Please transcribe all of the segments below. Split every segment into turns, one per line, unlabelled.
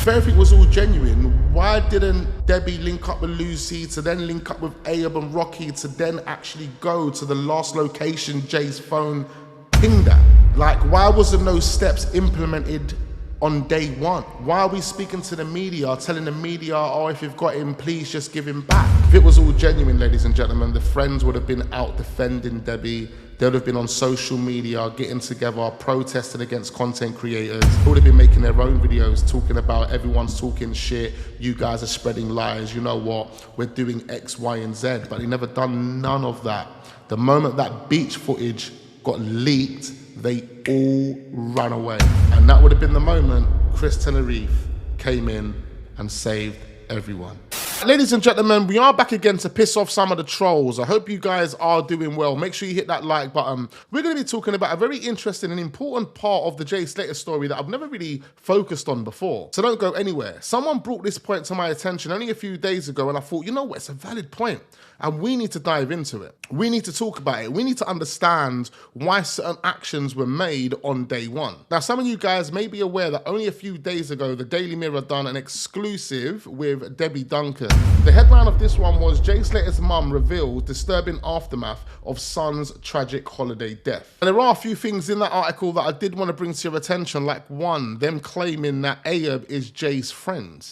If everything was all genuine, why didn't Debbie link up with Lucy to then link up with Ayub and Rocky to then actually go to the last location Jay's phone pinged at? Like, why wasn't those steps implemented on day one? Why are we speaking to the media, telling the media, oh, if you've got him, please just give him back? If it was all genuine, ladies and gentlemen, the friends would have been out defending Debbie. They would have been on social media, getting together, protesting against content creators. They would have been making their own videos talking about everyone's talking shit, you guys are spreading lies, you know what, we're doing X, Y, and Z. But they never done none of that. The moment that beach footage got leaked, they all ran away. And that would have been the moment Chris Tenerife came in and saved everyone. Ladies and gentlemen, we are back again to piss off some of the trolls. I hope you guys are doing well. Make sure you hit that like button. We're going to be talking about a very interesting and important part of the Jay Slater story that I've never really focused on before. So don't go anywhere. Someone brought this point to my attention only a few days ago, and I thought, you know what, it's a valid point. And we need to dive into it. We need to talk about it. We need to understand why certain actions were made on day one. Now, some of you guys may be aware that only a few days ago, the Daily Mirror done an exclusive with Debbie Duncan. The headline of this one was Jay Slater's mum reveals disturbing aftermath of son's tragic holiday death. And there are a few things in that article that I did want to bring to your attention, like one, them claiming that Ayub is Jay's friend.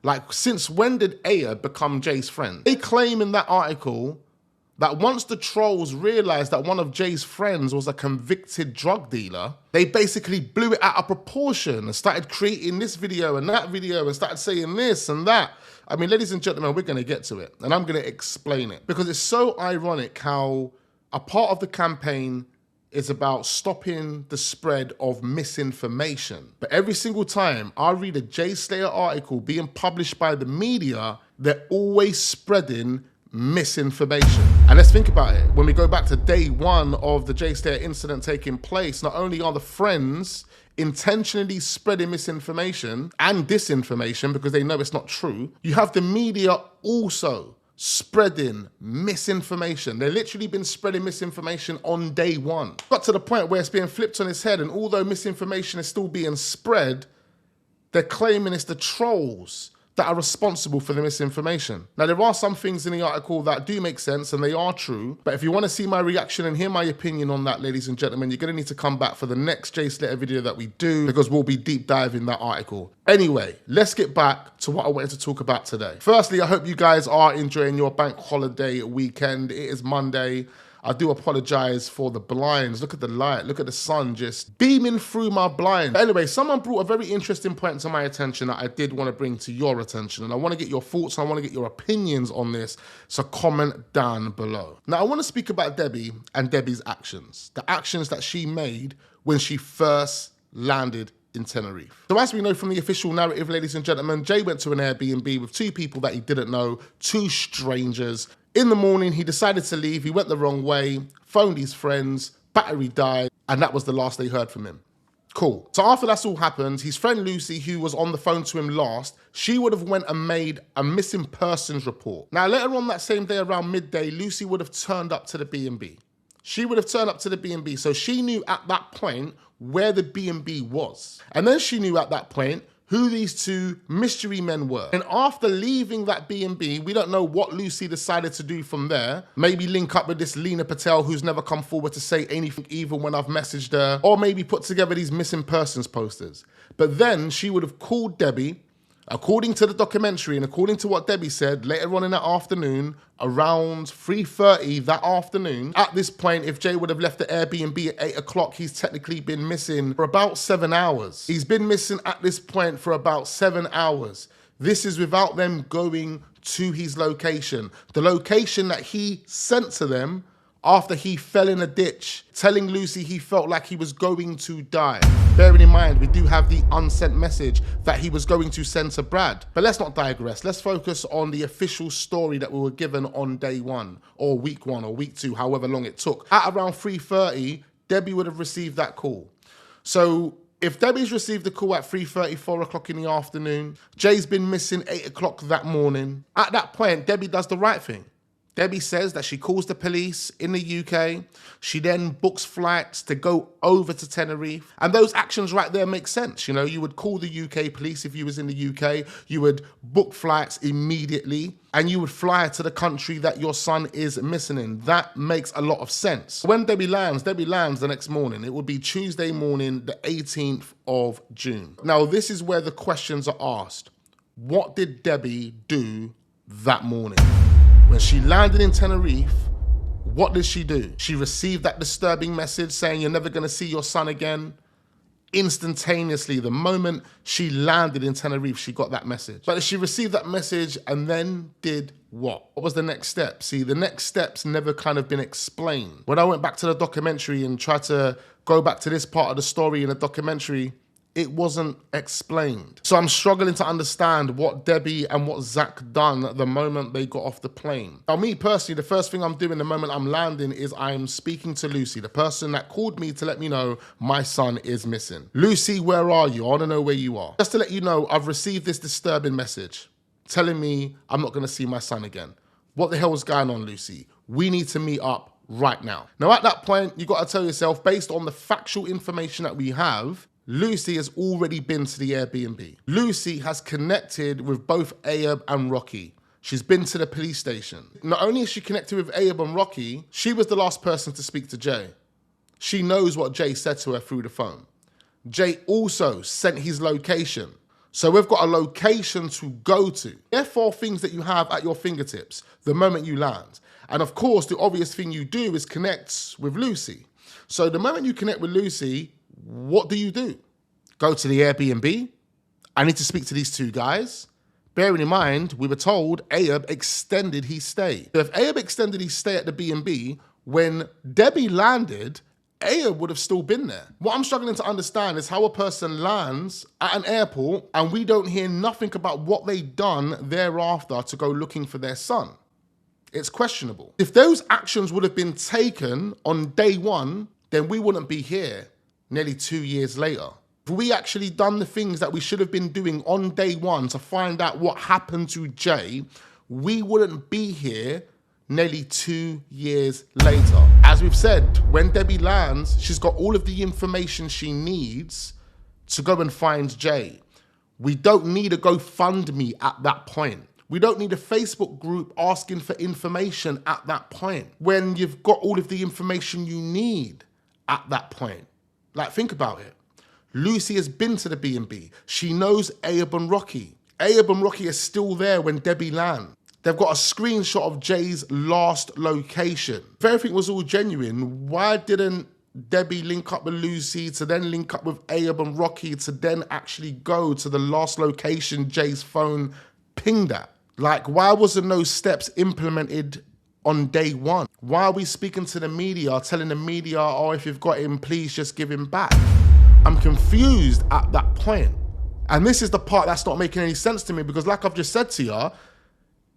Like, since when did Ayub become Jay's friend? They claim in that article that once the trolls realized that one of Jay's friends was a convicted drug dealer, they basically blew it out of proportion and started creating this video and that video and started saying this and that. I mean, ladies and gentlemen, we're going to get to it and I'm going to explain it because it's so ironic how a part of the campaign is about stopping the spread of misinformation. But every single time I read a Jay Slater article being published by the media, they're always spreading misinformation. And let's think about it. When we go back to day one of the Jay Slater incident taking place, not only are the friends intentionally spreading misinformation and disinformation because they know it's not true, you have the media also spreading misinformation. They've literally been spreading misinformation on day one. Got to the point where it's being flipped on its head, and although misinformation is still being spread, they're claiming it's the trolls that are responsible for the misinformation. Now, there are some things in the article that do make sense and they are true, but if you want to see my reaction and hear my opinion on that, ladies and gentlemen, you're going to need to come back for the next Jay Slater video that we do because we'll be deep diving that article. Anyway, let's get back to what I wanted to talk about today. Firstly, I hope you guys are enjoying your bank holiday weekend. It is Monday. I do apologize for the blinds. Look at the light. Look at the sun just beaming through my blinds. Anyway, someone brought a very interesting point to my attention that I did want to bring to your attention. And I want to get your thoughts. And I want to get your opinions on this. So comment down below. Now, I want to speak about Debbie and Debbie's actions. The actions that she made when she first landed in Tenerife. So as we know from the official narrative, ladies and gentlemen, Jay went to an Airbnb with two people that he didn't know, two strangers. In the morning, he decided to leave. He went the wrong way, phoned his friends, battery died, and that was the last they heard from him. Cool. So after that's all happened, his friend Lucy, who was on the phone to him last, she would have went and made a missing persons report. Now, later on that same day around midday, Lucy would have turned up to the B&B. She would have turned up to the B&B, so she knew at that point where the B&B was. And then she knew at that point who these two mystery men were. And after leaving that B&B, we don't know what Lucy decided to do from there. Maybe link up with this Lena Patel who's never come forward to say anything even when I've messaged her, or maybe put together these missing persons posters. But then she would have called Debbie, according to the documentary and according to what Debbie said, later on in that afternoon, around 3:30 that afternoon. At this point, if Jay would have left the Airbnb at 8 o'clock, he's technically been missing for about 7 hours. He's been missing at this point for about 7 hours. This is without them going to his location. The location that he sent to them after he fell in a ditch, telling Lucy he felt like he was going to die. Bearing in mind, we do have the unsent message that he was going to send to Brad. But let's not digress. Let's focus on the official story that we were given on day one, or week one, or week two, however long it took. At around 3:30, Debbie would have received that call. So if Debbie's received the call at 3:30, 4 o'clock in the afternoon, Jay's been missing 8 o'clock that morning. At that point, Debbie does the right thing. Debbie says that she calls the police in the UK. She then books flights to go over to Tenerife. And those actions right there make sense. You know, you would call the UK police if you was in the UK. You would book flights immediately and you would fly to the country that your son is missing in. That makes a lot of sense. When Debbie lands the next morning. It would be Tuesday morning, the 18th of June. Now, this is where the questions are asked. What did Debbie do that morning? When she landed in Tenerife, what did she do? She received that disturbing message saying you're never gonna see your son again. Instantaneously, the moment she landed in Tenerife, she got that message. But she received that message and then did what? What was the next step? See, the next steps never kind of been explained. When I went back to the documentary and tried to go back to this part of the story in the documentary, it wasn't explained. So I'm struggling to understand what Debbie and what Zach done at the moment they got off the plane. Now, me personally, the first thing I'm doing the moment I'm landing is I'm speaking to Lucy, the person that called me to let me know my son is missing. Lucy, where are you? I wanna know where you are. Just to let you know, I've received this disturbing message telling me I'm not gonna see my son again. What the hell is going on, Lucy? We need to meet up right now. Now, at that point, you gotta tell yourself, based on the factual information that we have, Lucy has already been to the Airbnb. Lucy has connected with both Ayub and Rocky. She's been to the police station. Not only is she connected with Ayub and Rocky, she was the last person to speak to Jay. She knows what Jay said to her through the phone. Jay also sent his location. So we've got a location to go to. Therefore, things that you have at your fingertips the moment you land. And of course, the obvious thing you do is connect with Lucy. So the moment you connect with Lucy, what do? Go to the Airbnb? I need to speak to these two guys. Bearing in mind, we were told Ayub extended his stay. So if Ayub extended his stay at the B&B, when Debbie landed, Ayub would have still been there. What I'm struggling to understand is how a person lands at an airport and we don't hear nothing about what they've done thereafter to go looking for their son. It's questionable. If those actions would have been taken on day one, then we wouldn't be here nearly 2 years later. If we actually done the things that we should have been doing on day one to find out what happened to Jay, we wouldn't be here nearly 2 years later. As we've said, when Debbie lands, she's got all of the information she needs to go and find Jay. We don't need a GoFundMe at that point. We don't need a Facebook group asking for information at that point, when you've got all of the information you need at that point. Like, think about it. Lucy has been to the B&B. She knows Ayub and Rocky. Ayub and Rocky are still there when Debbie lands. They've got a screenshot of Jay's last location. If everything was all genuine, why didn't Debbie link up with Lucy to then link up with Ayub and Rocky to then actually go to the last location Jay's phone pinged at? Like, why wasn't those steps implemented on day one? Why are we speaking to the media, telling the media, oh, if you've got him, please just give him back? I'm confused at that point. And this is the part that's not making any sense to me, because like I've just said to you,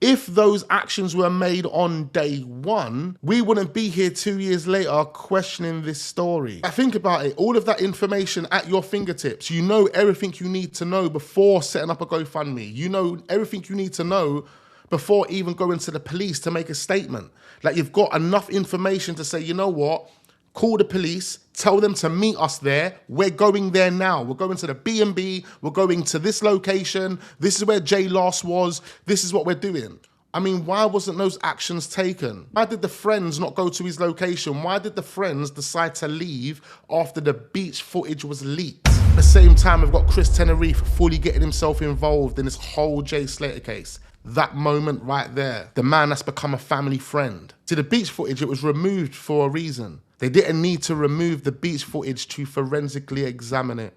if those actions were made on day one, we wouldn't be here 2 years later questioning this story. Think about it, all of that information at your fingertips. You know everything you need to know before setting up a GoFundMe. You know everything you need to know before even going to the police to make a statement. Like, you've got enough information to say, you know what, call the police, tell them to meet us there. We're going there now. We're going to the B&B, we're going to this location, this is where Jay last was, this is what we're doing. I mean, why wasn't those actions taken? Why did the friends not go to his location? Why did the friends decide to leave after the beach footage was leaked? At the same time, we've got Chris Tenerife fully getting himself involved in this whole Jay Slater case. That moment right there, the man that's become a family friend. See, the beach footage, it was removed for a reason. They didn't need to remove the beach footage to forensically examine it.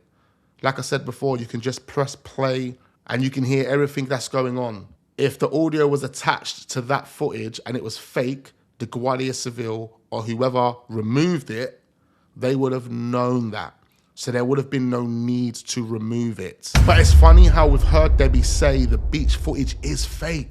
Like I said before, you can just press play and you can hear everything that's going on. If the audio was attached to that footage and it was fake, the Guardia Civil or whoever removed it, they would have known that. So there would have been no need to remove it. But it's funny how we've heard Debbie say the beach footage is fake.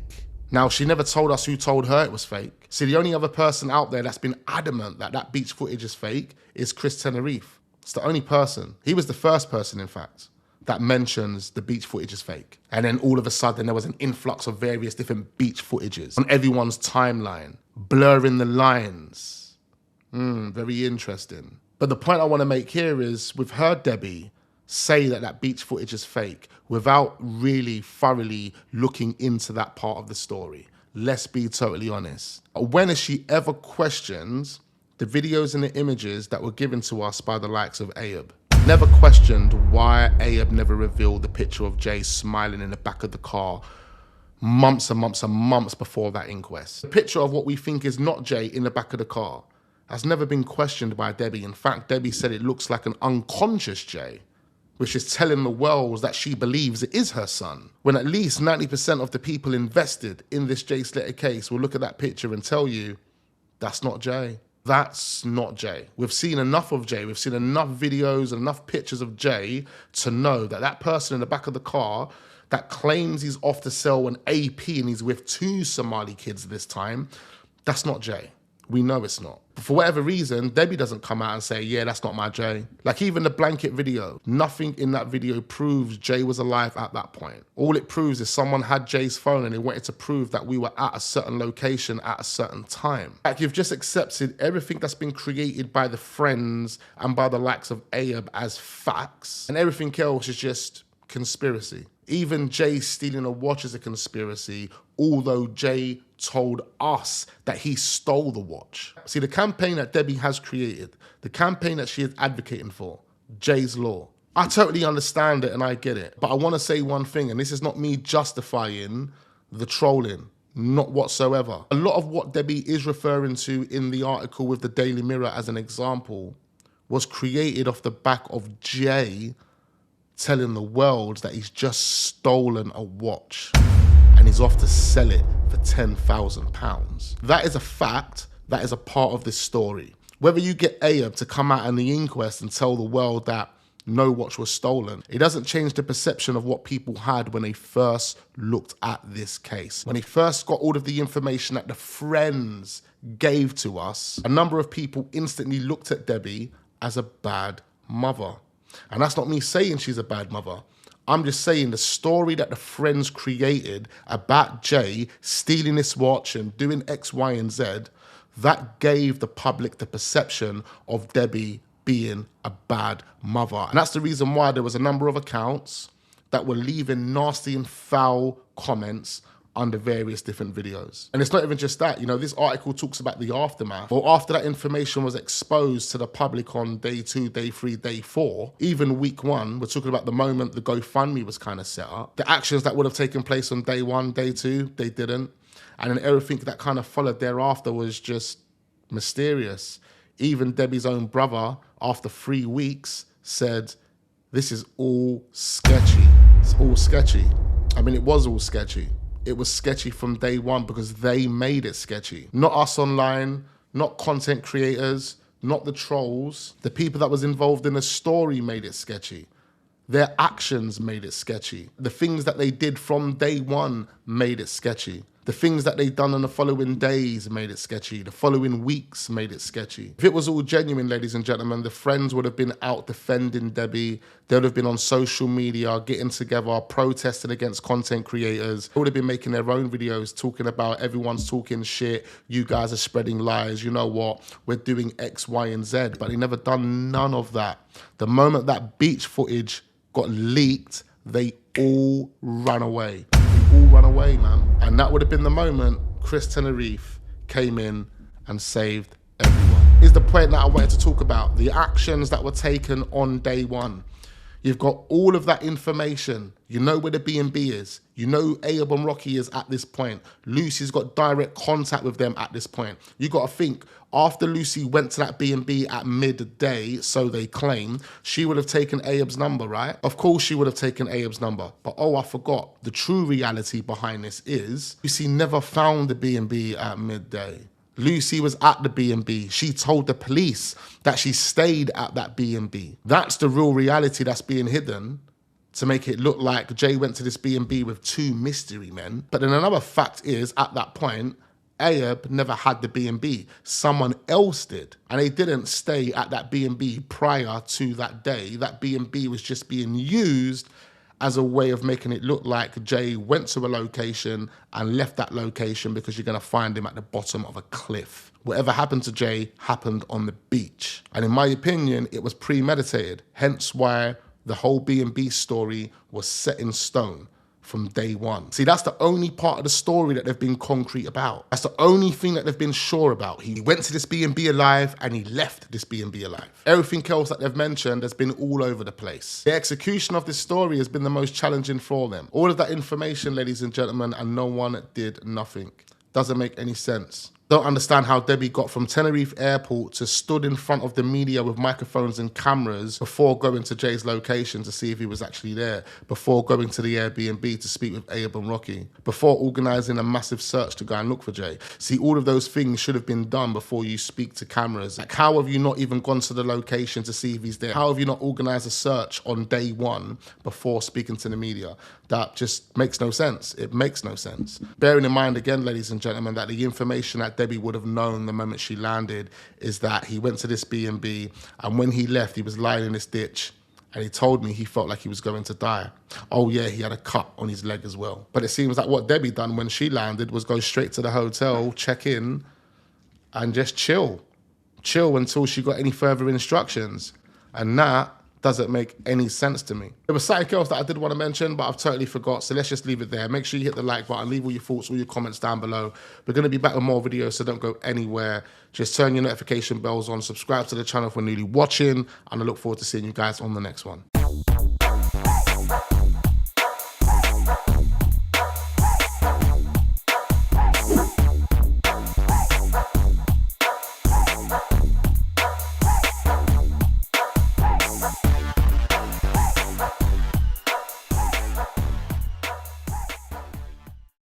Now, she never told us who told her it was fake. See, the only other person out there that's been adamant that that beach footage is fake is Chris Tenerife. It's the only person. He was the first person, in fact. that mentions the beach footage is fake. And then all of a sudden there was an influx of various different beach footages on everyone's timeline, blurring the lines. Very interesting. But the point I want to make here is we've heard Debbie say that that beach footage is fake without really thoroughly looking into that part of the story. Let's be totally honest. When has she ever questioned the videos and the images that were given to us by the likes of Ayub? Never questioned why Ayub never revealed the picture of Jay smiling in the back of the car months and months and months before that inquest. The picture of what we think is not Jay in the back of the car has never been questioned by Debbie. In fact, Debbie said it looks like an unconscious Jay, which is telling the world that she believes it is her son, when at least 90% of the people invested in this Jay Slater case will look at that picture and tell you, that's not Jay. That's not Jay. We've seen enough of Jay. We've seen enough videos and enough pictures of Jay to know that that person in the back of the car that claims he's off to sell an AP and he's with 2 Somali kids this time, that's not Jay. We know it's not. But for whatever reason, Debbie doesn't come out and say, yeah, that's not my Jay. Like even the blanket video, nothing in that video proves Jay was alive at that point. All it proves is someone had Jay's phone and they wanted to prove that we were at a certain location at a certain time. Like you've just accepted everything that's been created by the friends and by the likes of Ayub as facts, and everything else is just conspiracy. Even Jay stealing a watch is a conspiracy, although Jay told us that he stole the watch. See, the campaign that Debbie has created, the campaign that she is advocating for, Jay's Law, I totally understand it and I get it. But I want to say one thing, and this is not me justifying the trolling, not whatsoever. A lot of what Debbie is referring to in the article with the Daily Mirror as an example was created off the back of Jay telling the world that he's just stolen a watch and he's off to sell it for £10,000. That is a fact. That is a part of this story. Whether you get Ayub to come out in the inquest and tell the world that no watch was stolen, it doesn't change the perception of what people had when they first looked at this case. When they first got all of the information that the friends gave to us, a number of people instantly looked at Debbie as a bad mother. And that's not me saying she's a bad mother. I'm just saying the story that the friends created about Jay stealing this watch and doing X, Y, and Z, that gave the public the perception of Debbie being a bad mother. And that's the reason why there was a number of accounts that were leaving nasty and foul comments under various different videos. And it's not even just that, you know, this article talks about the aftermath. Well, after that information was exposed to the public on day 2, day 3, day 4, even week 1, we're talking about the moment the GoFundMe was kind of set up. The actions that would have taken place on day 1, day 2, they didn't. And then everything that kind of followed thereafter was just mysterious. Even Debbie's own brother, after 3 weeks, said, this is all sketchy. It's all sketchy. I mean, it was all sketchy. It was sketchy from day 1 because they made it sketchy. Not us online, not content creators, not the trolls. The people that was involved in the story made it sketchy. Their actions made it sketchy. The things that they did from day 1 made it sketchy. The things that they'd done in the following days made it sketchy. The following weeks made it sketchy. If it was all genuine, ladies and gentlemen, the friends would have been out defending Debbie. They would have been on social media, getting together, protesting against content creators. They would have been making their own videos talking about everyone's talking shit. You guys are spreading lies. You know what? We're doing X, Y, and Z. But they never done none of that. The moment that beach footage got leaked, they all ran away. All run away, man. And that would have been the moment Chris Tenerife came in and saved everyone. Is the point that I wanted to talk about. The actions that were taken on day 1. You've got all of that information. You know where the B&B is. You know Ayub and Rocky is at this point. Lucy's got direct contact with them at this point. You got to think, after Lucy went to that B&B at midday, so they claim, she would have taken Ayub's number, right? Of course she would have taken Ayub's number. But oh, I forgot. The true reality behind this is Lucy never found the B&B at midday. Lucy was at the B&B. She told the police that she stayed at that B&B. That's the real reality that's being hidden to make it look like Jay went to this B&B with 2 mystery men. But then another fact is, at that point, Ayub never had the B&B. Someone else did. And they didn't stay at that B&B prior to that day. That B&B was just being used as a way of making it look like Jay went to a location and left that location because you're gonna find him at the bottom of a cliff. Whatever happened to Jay happened on the beach. And in my opinion, it was premeditated. Hence why the whole B&B story was set in stone from day one. See, that's the only part of the story that they've been concrete about. That's the only thing that they've been sure about. He went to this B&B alive and he left this B&B alive. Everything else that they've mentioned has been all over the place. The execution of this story has been the most challenging for them. All of that information, ladies and gentlemen, and no one did nothing. Doesn't make any sense. Don't understand how Debbie got from Tenerife airport to stood in front of the media with microphones and cameras before going to Jay's location to see if he was actually there, before going to the Airbnb to speak with Ayub and Rocky, before organising a massive search to go and look for Jay. See, all of those things should have been done before you speak to cameras. Like, how have you not even gone to the location to see if he's there? How have you not organised a search on day one before speaking to the media? That just makes no sense. It makes no sense. Bearing in mind, again, ladies and gentlemen, that the information that Debbie would have known the moment she landed is that he went to this B&B, and when he left, he was lying in this ditch, and he told me he felt like he was going to die. Oh yeah, he had a cut on his leg as well. But it seems like what Debbie done when she landed was go straight to the hotel, check in, and just chill. Chill until she got any further instructions. And that doesn't make any sense to me. There was something else that I did want to mention, but I've totally forgot, so let's just leave it there. Make sure you hit the like button, leave all your thoughts, all your comments down below. We're going to be back with more videos, so don't go anywhere. Just turn your notification bells on, subscribe to the channel if we're newly watching, and I look forward to seeing you guys on the next one.